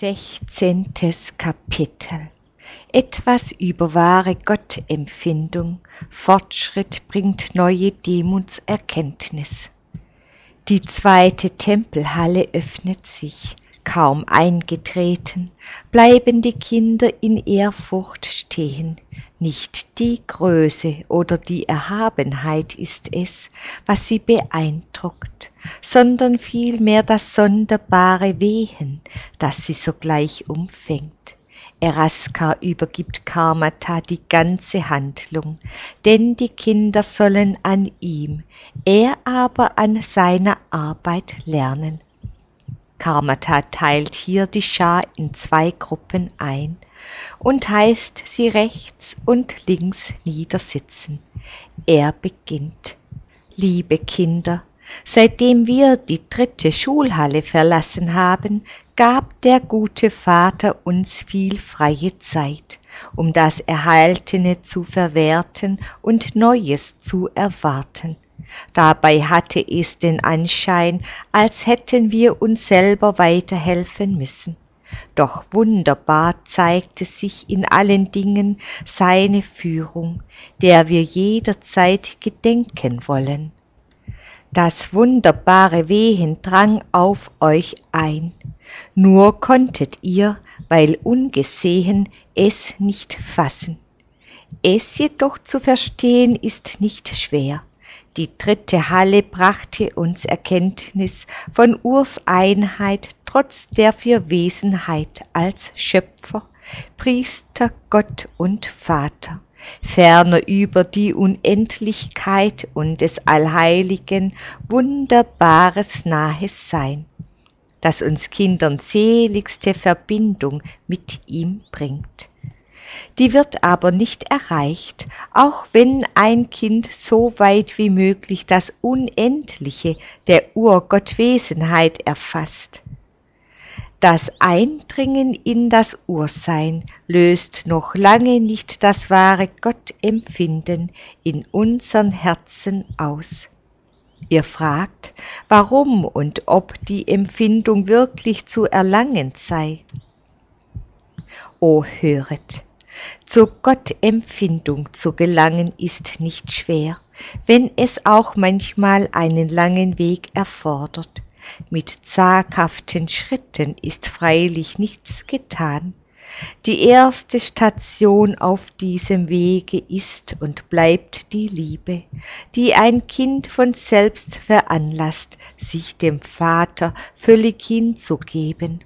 16. Kapitel. Etwas über wahre Gottempfindung. Fortschritt bringt neue Demutserkenntnis. Die zweite Tempelhalle öffnet sich. Kaum eingetreten, bleiben die Kinder in Ehrfurcht stehen. Nicht die Größe oder die Erhabenheit ist es, was sie beeindruckt, sondern vielmehr das sonderbare Wehen, das sie sogleich umfängt. Eraskar übergibt Karmata die ganze Handlung, denn die Kinder sollen an ihm, er aber an seiner Arbeit lernen. Karmata teilt hier die Schar in 2 Gruppen ein und heißt sie rechts und links niedersitzen. Er beginnt: Liebe Kinder, seitdem wir die 3. Schulhalle verlassen haben, gab der gute Vater uns viel freie Zeit, um das Erhaltene zu verwerten und Neues zu erwarten. Dabei hatte es den Anschein, als hätten wir uns selber weiterhelfen müssen. Doch wunderbar zeigte sich in allen Dingen seine Führung, der wir jederzeit gedenken wollen. Das wunderbare Wehen drang auf euch ein, nur konntet ihr, weil ungesehen, es nicht fassen. Es jedoch zu verstehen ist nicht schwer. Die 3. Halle brachte uns Erkenntnis von Urs Einheit trotz der 4 Wesenheit als Schöpfer, Priester, Gott und Vater, ferner über die Unendlichkeit und des Allheiligen wunderbares nahes Sein, das uns Kindern seligste Verbindung mit ihm bringt. Die wird aber nicht erreicht, auch wenn ein Kind so weit wie möglich das Unendliche der Urgottwesenheit erfasst. Das Eindringen in das Ursein löst noch lange nicht das wahre Gottempfinden in unseren Herzen aus. Ihr fragt, warum und ob die Empfindung wirklich zu erlangen sei. O höret! Zur Gottempfindung zu gelangen ist nicht schwer, wenn es auch manchmal einen langen Weg erfordert. Mit zaghaften Schritten ist freilich nichts getan. Die erste Station auf diesem Wege ist und bleibt die Liebe, die ein Kind von selbst veranlasst, sich dem Vater völlig hinzugeben.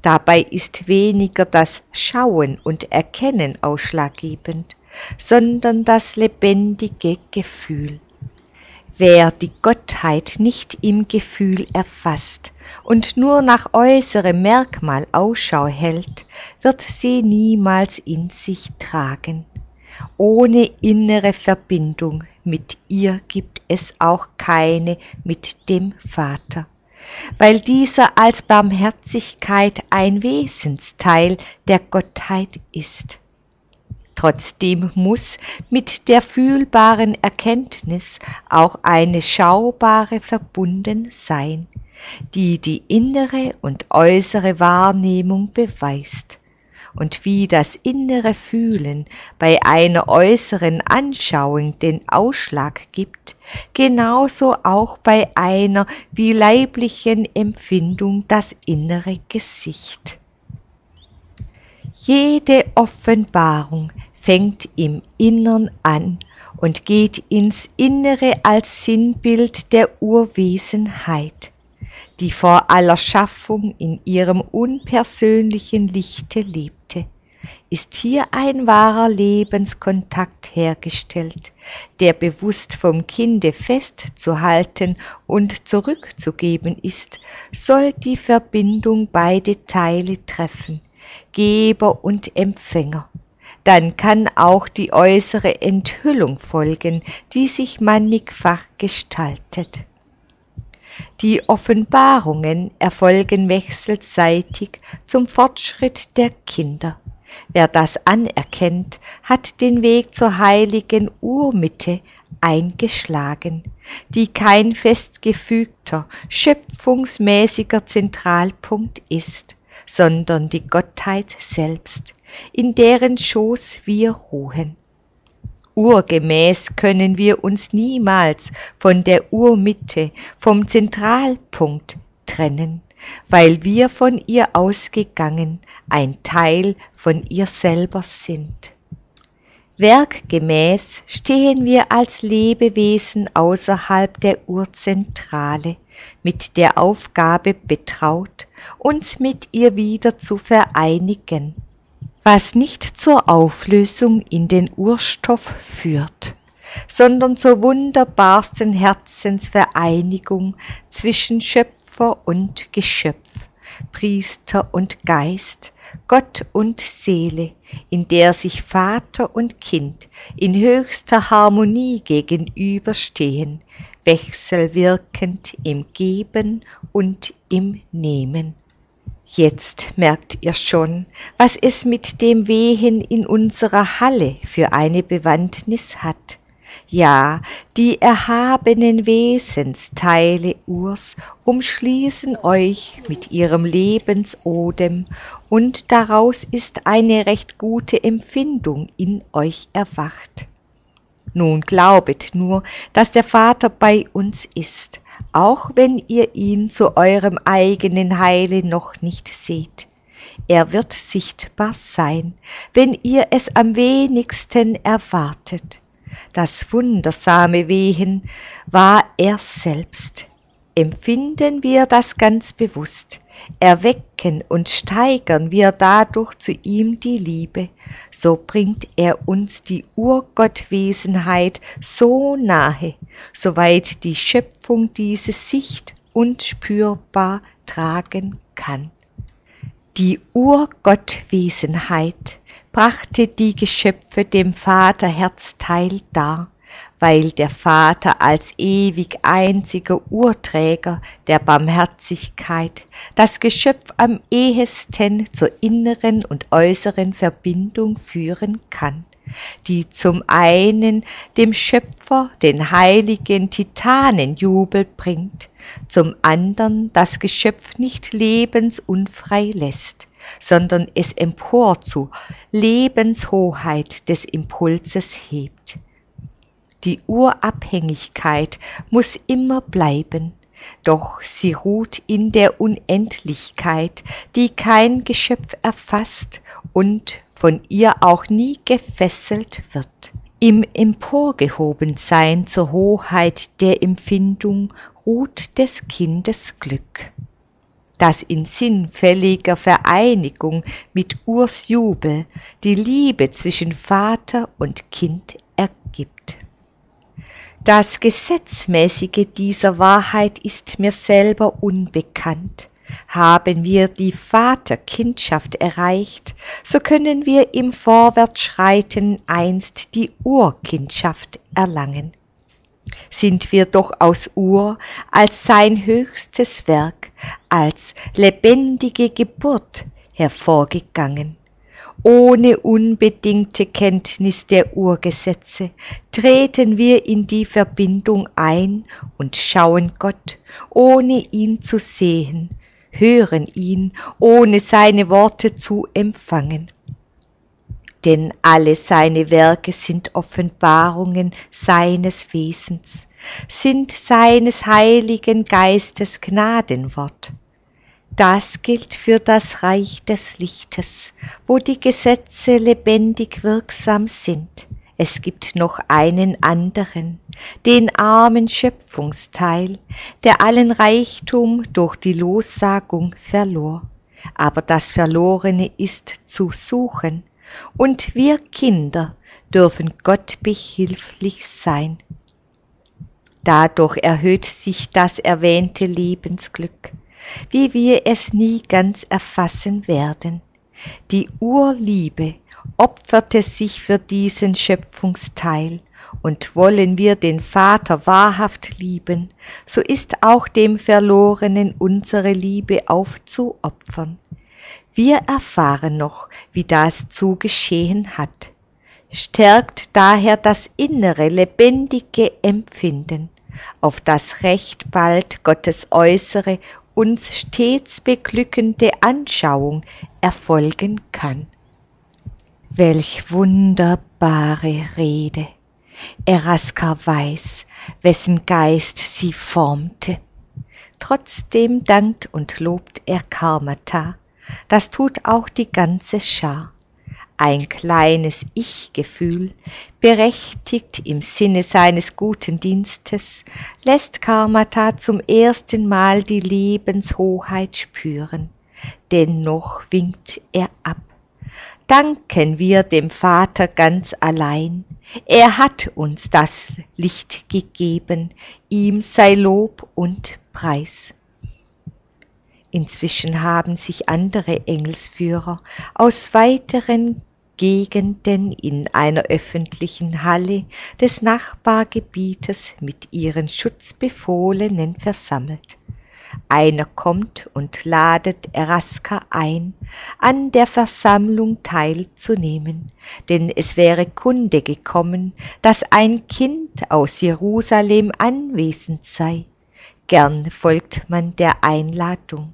Dabei ist weniger das Schauen und Erkennen ausschlaggebend, sondern das lebendige Gefühl. Wer die Gottheit nicht im Gefühl erfasst und nur nach äußerem Merkmal Ausschau hält, wird sie niemals in sich tragen. Ohne innere Verbindung mit ihr gibt es auch keine mit dem Vater, weil dieser als Barmherzigkeit ein Wesensteil der Gottheit ist. Trotzdem muss mit der fühlbaren Erkenntnis auch eine schaubare verbunden sein, die die innere und äußere Wahrnehmung beweist. Und wie das innere Fühlen bei einer äußeren Anschauung den Ausschlag gibt, genauso auch bei einer wie leiblichen Empfindung das innere Gesicht. Jede Offenbarung fängt im Innern an und geht ins Innere als Sinnbild der Urwesenheit, die vor aller Schaffung in ihrem unpersönlichen Lichte lebte. Ist hier ein wahrer Lebenskontakt hergestellt, der bewusst vom Kinde festzuhalten und zurückzugeben ist, soll die Verbindung beide Teile treffen, Geber und Empfänger. Dann kann auch die äußere Enthüllung folgen, die sich mannigfach gestaltet. Die Offenbarungen erfolgen wechselseitig zum Fortschritt der Kinder. Wer das anerkennt, hat den Weg zur heiligen Urmitte eingeschlagen, die kein festgefügter, schöpfungsmäßiger Zentralpunkt ist, sondern die Gottheit selbst, in deren Schoß wir ruhen. Urgemäß können wir uns niemals von der Urmitte, vom Zentralpunkt trennen, weil wir von ihr ausgegangen ein Teil von ihr selber sind. Werkgemäß stehen wir als Lebewesen außerhalb der Urzentrale, mit der Aufgabe betraut, uns mit ihr wieder zu vereinigen, was nicht zur Auflösung in den Urstoff führt, sondern zur wunderbarsten Herzensvereinigung zwischen Schöpfer und Geschöpf, Priester und Geist, Gott und Seele, in der sich Vater und Kind in höchster Harmonie gegenüberstehen, wechselwirkend im Geben und im Nehmen. Jetzt merkt ihr schon, was es mit dem Wehen in unserer Halle für eine Bewandtnis hat. Ja, die erhabenen Wesensteile Urs umschließen euch mit ihrem Lebensodem, und daraus ist eine recht gute Empfindung in euch erwacht. Nun glaubet nur, dass der Vater bei uns ist, auch wenn ihr ihn zu eurem eigenen Heile noch nicht seht. Er wird sichtbar sein, wenn ihr es am wenigsten erwartet. Das wundersame Wehen war er selbst. Empfinden wir das ganz bewusst, erwecken und steigern wir dadurch zu ihm die Liebe, so bringt er uns die Urgottwesenheit so nahe, soweit die Schöpfung diese sicht- und spürbar tragen kann. Die Urgottwesenheit brachte die Geschöpfe dem Vaterherzteil dar, weil der Vater als ewig einziger Urträger der Barmherzigkeit das Geschöpf am ehesten zur inneren und äußeren Verbindung führen kann, die zum einen dem Schöpfer den heiligen Titanenjubel bringt, zum andern das Geschöpf nicht lebensunfrei lässt, sondern es empor zu Lebenshoheit des Impulses hebt. Die Urabhängigkeit muss immer bleiben, doch sie ruht in der Unendlichkeit, die kein Geschöpf erfasst und von ihr auch nie gefesselt wird. Im Emporgehobensein zur Hoheit der Empfindung ruht des Kindes Glück, das in sinnfälliger Vereinigung mit Urs Jubel die Liebe zwischen Vater und Kind ergibt. Das Gesetzmäßige dieser Wahrheit ist mir selber unbekannt. Haben wir die Vaterkindschaft erreicht, so können wir im Vorwärtsschreiten einst die Urkindschaft erlangen. Sind wir doch aus Ur als sein höchstes Werk, als lebendige Geburt hervorgegangen. Ohne unbedingte Kenntnis der Urgesetze treten wir in die Verbindung ein und schauen Gott, ohne ihn zu sehen, hören ihn, ohne seine Worte zu empfangen. Denn alle seine Werke sind Offenbarungen seines Wesens, sind seines Heiligen Geistes Gnadenwort. Das gilt für das Reich des Lichtes, wo die Gesetze lebendig wirksam sind. Es gibt noch einen anderen, den armen Schöpfungsteil, der allen Reichtum durch die Lossagung verlor. Aber das Verlorene ist zu suchen, und wir Kinder dürfen Gott behilflich sein. Dadurch erhöht sich das erwähnte Lebensglück, wie wir es nie ganz erfassen werden. Die Urliebe opferte sich für diesen Schöpfungsteil, und wollen wir den Vater wahrhaft lieben, so ist auch dem Verlorenen unsere Liebe aufzuopfern. Wir erfahren noch, wie das zu geschehen hat. Stärkt daher das innere, lebendige Empfinden, auf das recht bald Gottes äußere uns stets beglückende Anschauung erfolgen kann. Welch wunderbare Rede! Eraskar weiß, wessen Geist sie formte. Trotzdem dankt und lobt er Karmata, das tut auch die ganze Schar. Ein kleines Ich-Gefühl, berechtigt im Sinne seines guten Dienstes, lässt Karmata zum ersten Mal die Lebenshoheit spüren. Dennoch winkt er ab. Danken wir dem Vater ganz allein, er hat uns das Licht gegeben, ihm sei Lob und Preis. Inzwischen haben sich andere Engelsführer aus weiteren Gegenden in einer öffentlichen Halle des Nachbargebietes mit ihren Schutzbefohlenen versammelt. Einer kommt und ladet Eraskar ein, an der Versammlung teilzunehmen, denn es wäre Kunde gekommen, dass ein Kind aus Jerusalem anwesend sei. Gern folgt man der Einladung.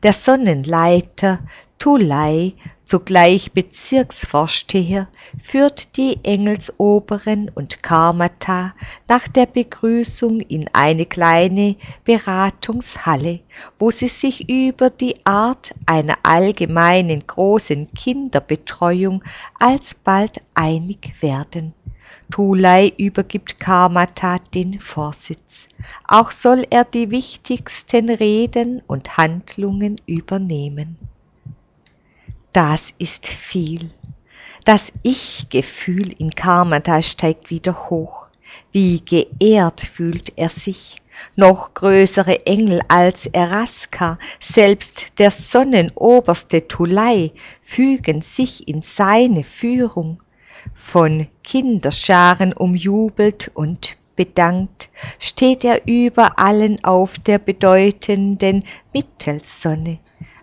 Der Sonnenleiter Tulai, zugleich Bezirksvorsteher, führt die Engelsoberen und Karmata nach der Begrüßung in eine kleine Beratungshalle, wo sie sich über die Art einer allgemeinen großen Kinderbetreuung alsbald einig werden. Tulai übergibt Karmata den Vorsitz. Auch soll er die wichtigsten Reden und Handlungen übernehmen. Das ist viel. Das Ich-Gefühl in Karmata steigt wieder hoch. Wie geehrt fühlt er sich. Noch größere Engel als Eraskar, selbst der Sonnenoberste Tulai, fügen sich in seine Führung. Von Kinderscharen umjubelt und bedankt, steht er über allen auf der bedeutenden Mittelsonne.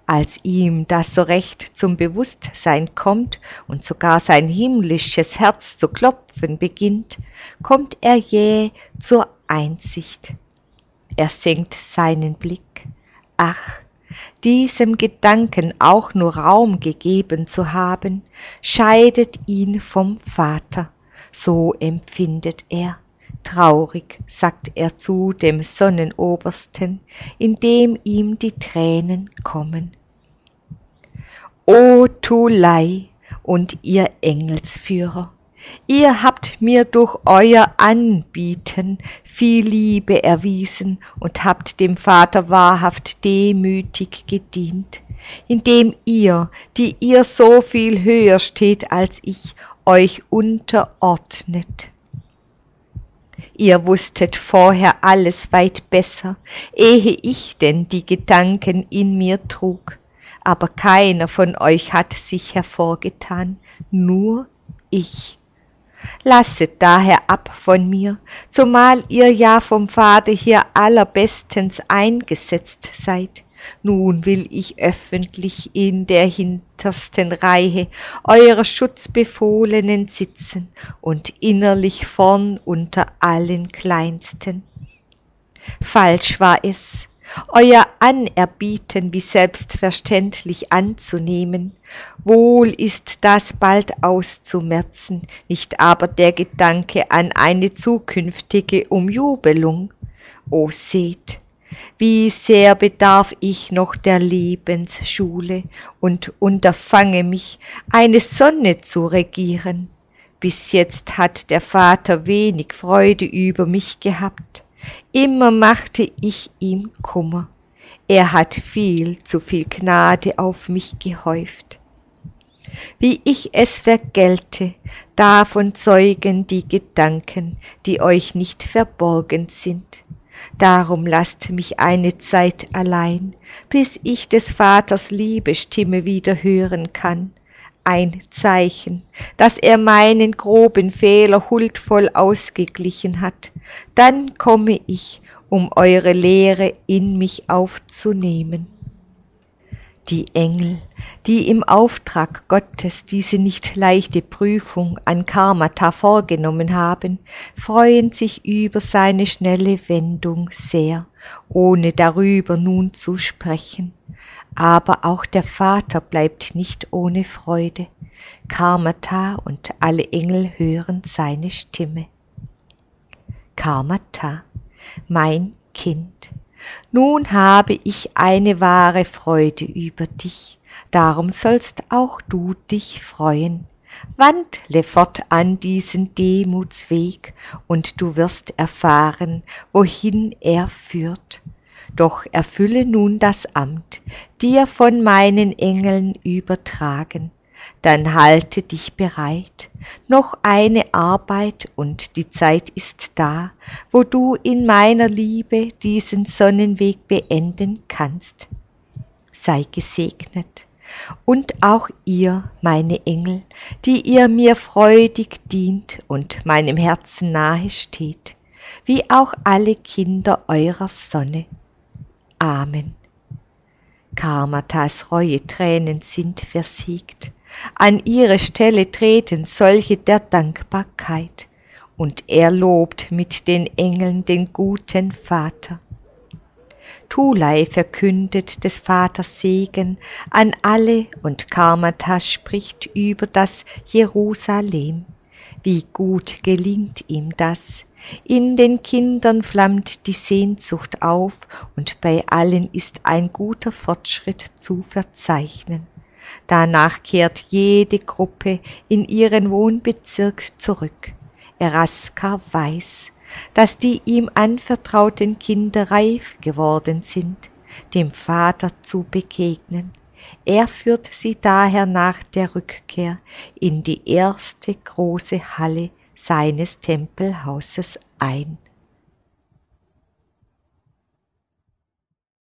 Als ihm das so recht zum Bewusstsein kommt und sogar sein himmlisches Herz zu klopfen beginnt, kommt er jäh zur Einsicht. Er senkt seinen Blick. Ach, diesem Gedanken auch nur Raum gegeben zu haben, scheidet ihn vom Vater. So empfindet er. Traurig, sagt er zu dem Sonnenobersten, indem ihm die Tränen kommen. O Tulai und ihr Engelsführer, ihr habt mir durch euer Anbieten viel Liebe erwiesen und habt dem Vater wahrhaft demütig gedient, indem ihr, die ihr so viel höher steht als ich, euch unterordnet. Ihr wusstet vorher alles weit besser, ehe ich denn die Gedanken in mir trug. Aber keiner von euch hat sich hervorgetan, nur ich. Lasset daher ab von mir, zumal ihr ja vom Vater hier allerbestens eingesetzt seid. Nun will ich öffentlich in der hintersten Reihe eurer Schutzbefohlenen sitzen und innerlich vorn unter allen Kleinsten. Falsch war es, euer Anerbieten wie selbstverständlich anzunehmen. Wohl ist das bald auszumerzen, nicht aber der Gedanke an eine zukünftige Umjubelung. O seht, wie sehr bedarf ich noch der Lebensschule und unterfange mich, eine Sonne zu regieren. Bis jetzt hat der Vater wenig Freude über mich gehabt. Immer machte ich ihm Kummer. Er hat viel zu viel Gnade auf mich gehäuft. Wie ich es vergelte, davon zeugen die Gedanken, die euch nicht verborgen sind. Darum lasst mich eine Zeit allein, bis ich des Vaters liebe Stimme wieder hören kann. Ein Zeichen, dass er meinen groben Fehler huldvoll ausgeglichen hat. Dann komme ich, um eure Lehre in mich aufzunehmen. Die Engel, die im Auftrag Gottes diese nicht leichte Prüfung an Karmata vorgenommen haben, freuen sich über seine schnelle Wendung sehr, ohne darüber nun zu sprechen. Aber auch der Vater bleibt nicht ohne Freude. Karmata und alle Engel hören seine Stimme. Karmata, mein Kind, nun habe ich eine wahre Freude über dich, darum sollst auch du dich freuen. Wandle fortan diesen Demutsweg, und du wirst erfahren, wohin er führt. Doch erfülle nun das Amt, dir von meinen Engeln übertragen. Dann halte dich bereit, noch eine Arbeit, und die Zeit ist da, wo du in meiner Liebe diesen Sonnenweg beenden kannst. Sei gesegnet, und auch ihr, meine Engel, die ihr mir freudig dient und meinem Herzen nahe steht, wie auch alle Kinder eurer Sonne. Amen. Karmatas Reuetränen sind versiegt, an ihre Stelle treten solche der Dankbarkeit, und er lobt mit den Engeln den guten Vater. Thulai verkündet des Vaters Segen an alle, und Karmata spricht über das Jerusalem. Wie gut gelingt ihm das! In den Kindern flammt die Sehnsucht auf, und bei allen ist ein guter Fortschritt zu verzeichnen. Danach kehrt jede Gruppe in ihren Wohnbezirk zurück. Eraskar weiß, dass die ihm anvertrauten Kinder reif geworden sind, dem Vater zu begegnen. Er führt sie daher nach der Rückkehr in die erste große Halle seines Tempelhauses ein.